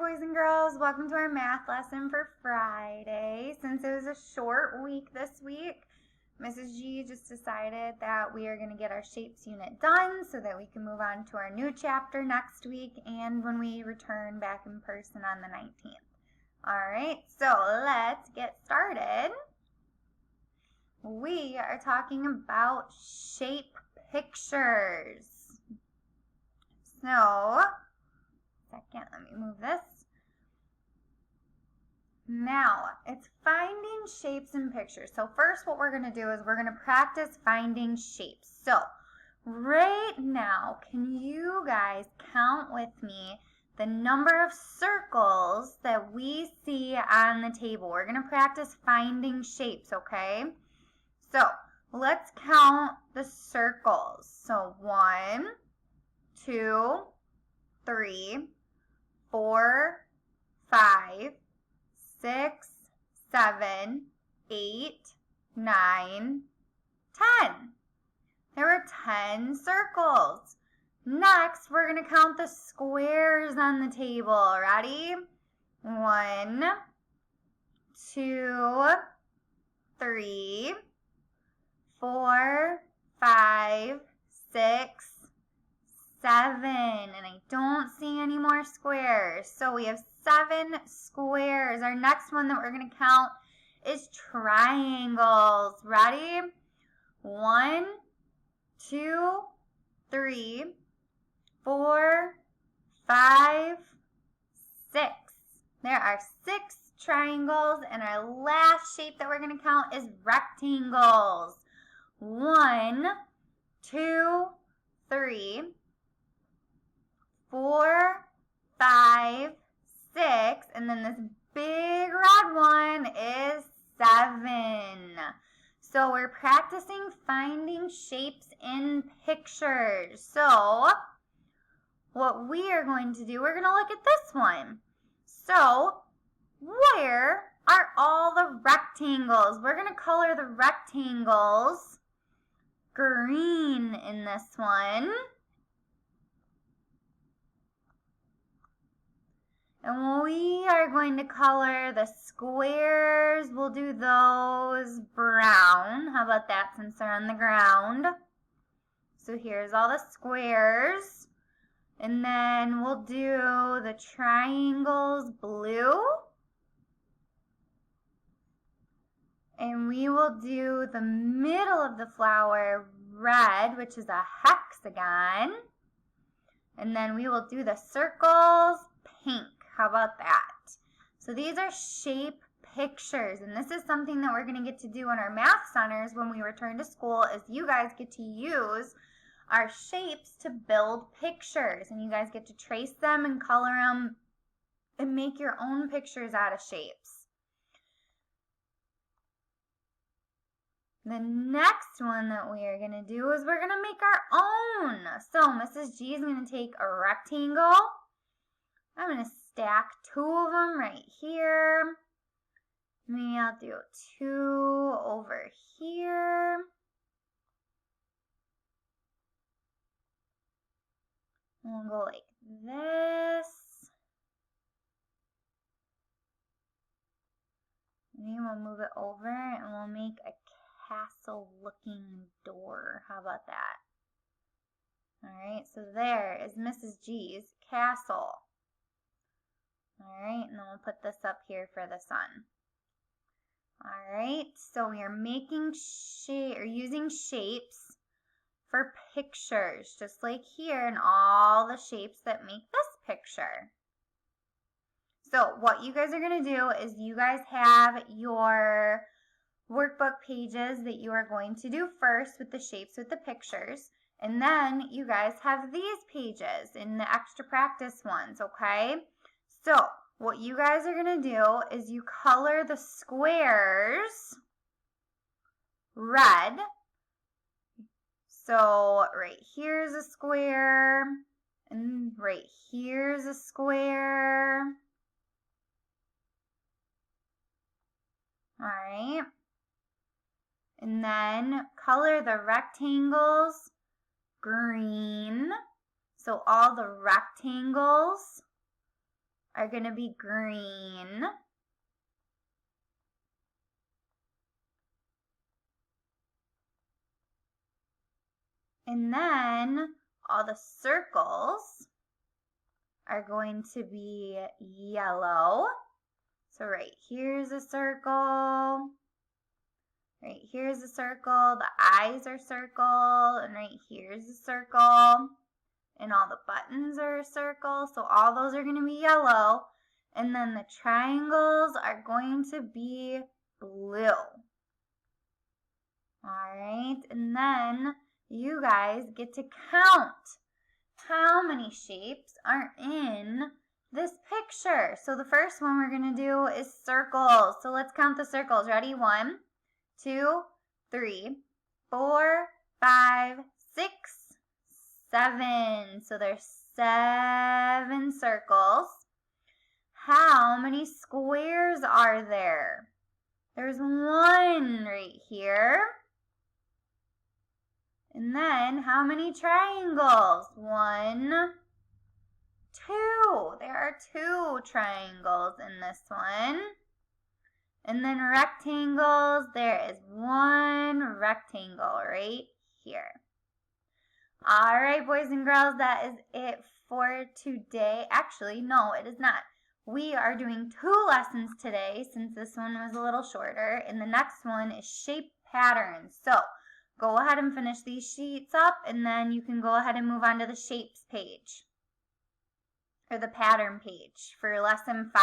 boys and girls. Welcome to our math lesson for Friday. Since it was a short week this week, Mrs. G just decided that we are going to get our shapes unit done so that we can move on to our new chapter next week and when we return back in person on the 19th. Alright, so let's get started. We are talking about shape pictures. So, second, let me move this. Now, it's finding shapes in pictures. So first what we're going to do is we're going to practice finding shapes. So right now, can you guys count with me the number of circles that we see on the table? We're going to practice finding shapes, okay? So let's count the circles. So 1, 2, 3, 4, 5, 6, 7, 8, 9, 10. There were 10 circles. Next, we're going to count the squares on the table. Ready? 1, 2, 3, 4, 5, 6, 7, and I don't see any more squares. So we have 7 squares. Our next one that we're going to count is triangles. Ready? 1, 2, 3, 4, 5, 6. There are 6 triangles, and our last shape that we're going to count is rectangles. 1, 2, 3, 4, 5, 6, and then this big red one is 7. So we're practicing finding shapes in pictures. So what we are going to do, we're going to look at this one. So where are all the rectangles? We're going to color the rectangles green in this one. And we are going to color the squares. We'll do those brown. How about that, since they're on the ground? So here's all the squares. And then we'll do the triangles blue. And we will do the middle of the flower red, which is a hexagon. And then we will do the circles pink. How about that? So these are shape pictures, and this is something that we're going to get to do in our math centers when we return to school, is you guys get to use our shapes to build pictures, and you guys get to trace them and color them and make your own pictures out of shapes. The next one that we are going to do is we're going to make our own. So Mrs. G is going to take a rectangle. I'm going to stack 2 of them right here. Maybe I'll do 2 over here. We'll go like this. Then we'll move it over and we'll make a castle-looking door. How about that? Alright, so there is Mrs. G's castle. Alright, and then we'll put this up here for the sun. Alright, so we are making using shapes for pictures, just like here in all the shapes that make this picture. So what you guys are going to do is you guys have your workbook pages that you are going to do first with the shapes with the pictures. And then you guys have these pages in the extra practice ones, okay? So what you guys are going to do is you color the squares red. So right here's a square, and right here's a square. All right. And then color the rectangles green. So all the rectangles are going to be green. And then all the circles are going to be yellow. So right here's a circle. Right here's a circle. The eyes are circle. And right here's a circle. And all the buttons are a circle. So all those are going to be yellow. And then the triangles are going to be blue. All right. And then you guys get to count how many shapes are in this picture. So the first one we're going to do is circles. So let's count the circles. Ready? 1, 2, 3, 4, 5, 6, 7. So there's 7 circles. How many squares are there? There's 1 right here. And then how many triangles? 1, 2. There are 2 triangles in this one. And then rectangles, there is 1 rectangle right here. All right, boys and girls, that is it for today. Actually, no, it is not. We are doing 2 lessons today since this one was a little shorter. And the next one is shape patterns. So go ahead and finish these sheets up, and then you can go ahead and move on to the shapes page, or the pattern page for lesson 5.